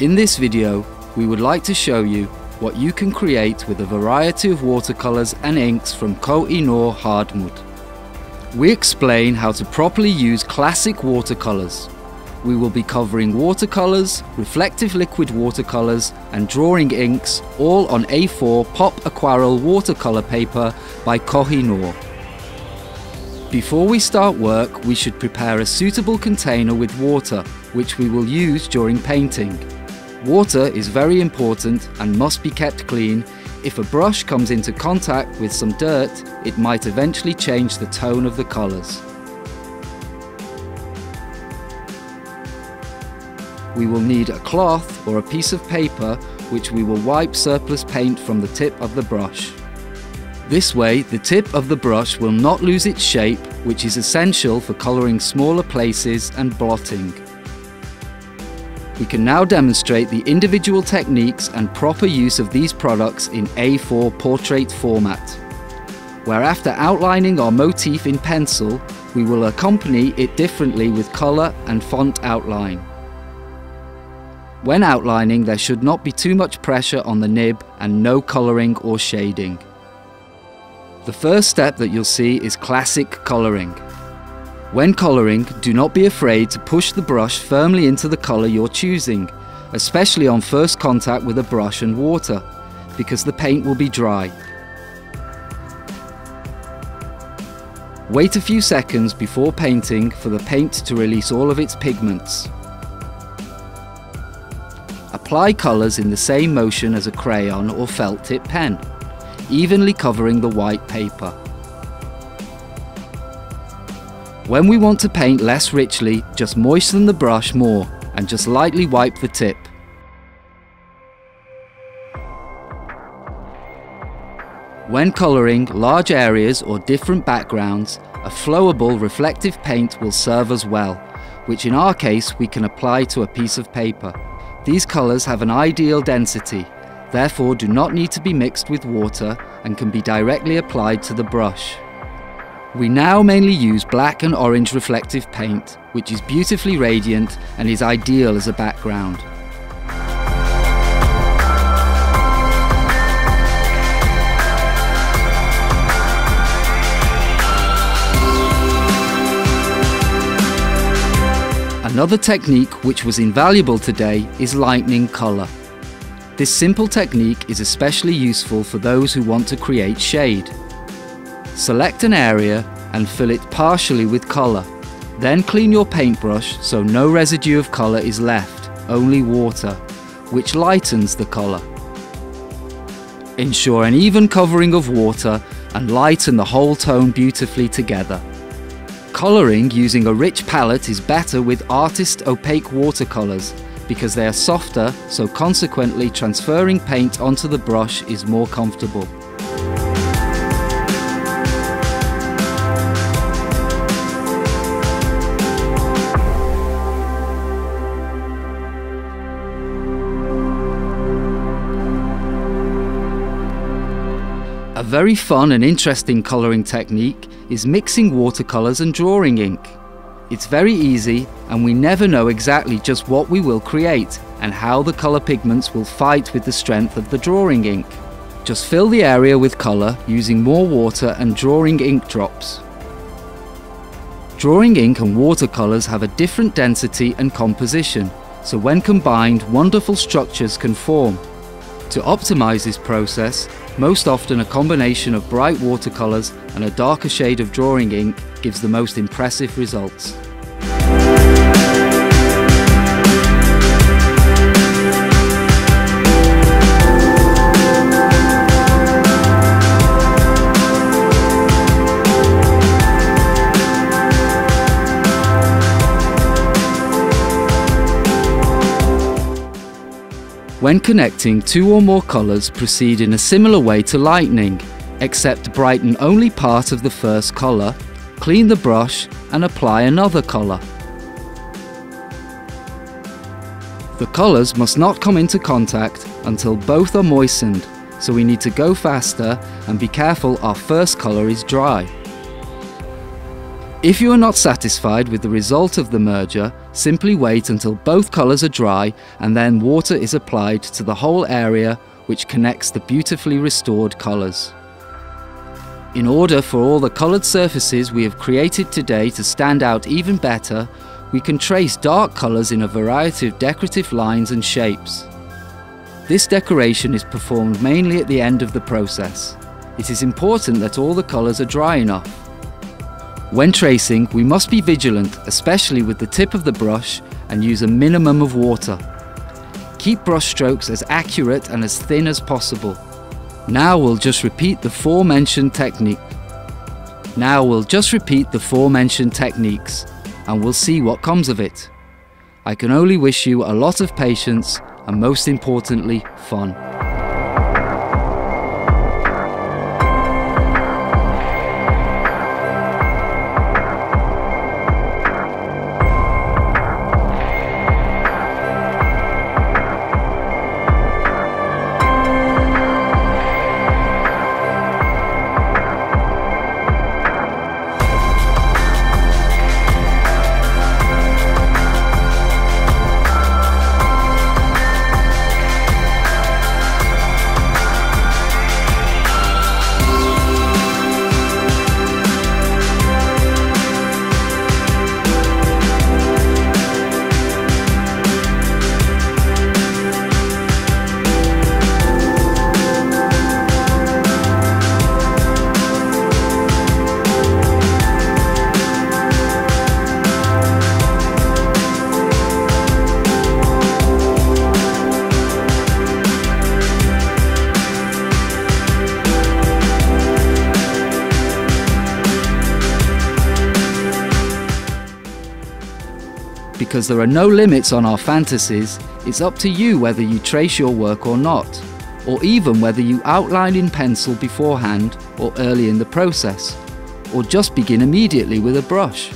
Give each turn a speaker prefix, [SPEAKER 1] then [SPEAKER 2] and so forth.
[SPEAKER 1] In this video, we would like to show you what you can create with a variety of watercolors and inks from Koh-i-Noor Hardmud. We explain how to properly use classic watercolors. We will be covering watercolors, reflective liquid watercolors and drawing inks, all on A4 Pop Aquarelle watercolor paper by Koh-i-Noor. Before we start work, we should prepare a suitable container with water, which we will use during painting. Water is very important and must be kept clean. If a brush comes into contact with some dirt, it might eventually change the tone of the colors. We will need a cloth or a piece of paper which we will wipe surplus paint from the tip of the brush. This way, the tip of the brush will not lose its shape, which is essential for coloring smaller places and blotting. We can now demonstrate the individual techniques and proper use of these products in A4 portrait format, where after outlining our motif in pencil, we will accompany it differently with color and font outline. When outlining, there should not be too much pressure on the nib and no coloring or shading. The first step that you'll see is classic coloring. When coloring, do not be afraid to push the brush firmly into the color you're choosing, especially on first contact with a brush and water, because the paint will be dry. Wait a few seconds before painting for the paint to release all of its pigments. Apply colors in the same motion as a crayon or felt tip pen, evenly covering the white paper. When we want to paint less richly, just moisten the brush more and just lightly wipe the tip. When coloring large areas or different backgrounds, a flowable reflective paint will serve us well, which in our case we can apply to a piece of paper. These colors have an ideal density, therefore do not need to be mixed with water and can be directly applied to the brush. We now mainly use black and orange reflective paint, which is beautifully radiant and is ideal as a background. Another technique which was invaluable today is lightening color. This simple technique is especially useful for those who want to create shade. Select an area and fill it partially with color. Then clean your paintbrush so no residue of color is left, only water, which lightens the color. Ensure an even covering of water and lighten the whole tone beautifully together. Coloring using a rich palette is better with artist opaque watercolors because they are softer, so consequently transferring paint onto the brush is more comfortable. A very fun and interesting coloring technique is mixing watercolors and drawing ink. It's very easy and we never know exactly just what we will create and how the color pigments will fight with the strength of the drawing ink. Just fill the area with color using more water and drawing ink drops. Drawing ink and watercolors have a different density and composition, so when combined, wonderful structures can form. To optimize this process, most often a combination of bright watercolors and a darker shade of drawing ink gives the most impressive results. When connecting two or more colors, proceed in a similar way to lightening, except brighten only part of the first color, clean the brush and apply another color. The colors must not come into contact until both are moistened, so we need to go faster and be careful our first color is dry. If you are not satisfied with the result of the merger, Simply wait until both colours are dry and then water is applied to the whole area, which connects the beautifully restored colours. In order for all the coloured surfaces we have created today to stand out even better, we can trace dark colours in a variety of decorative lines and shapes. This decoration is performed mainly at the end of the process. It is important that all the colours are dry enough. When tracing, we must be vigilant, especially with the tip of the brush, and use a minimum of water. Keep brush strokes as accurate and as thin as possible. Now we'll just repeat the aforementioned techniques, and we'll see what comes of it. I can only wish you a lot of patience and, most importantly, fun. Because there are no limits on our fantasies, it's up to you whether you trace your work or not, or even whether you outline in pencil beforehand or early in the process, or just begin immediately with a brush.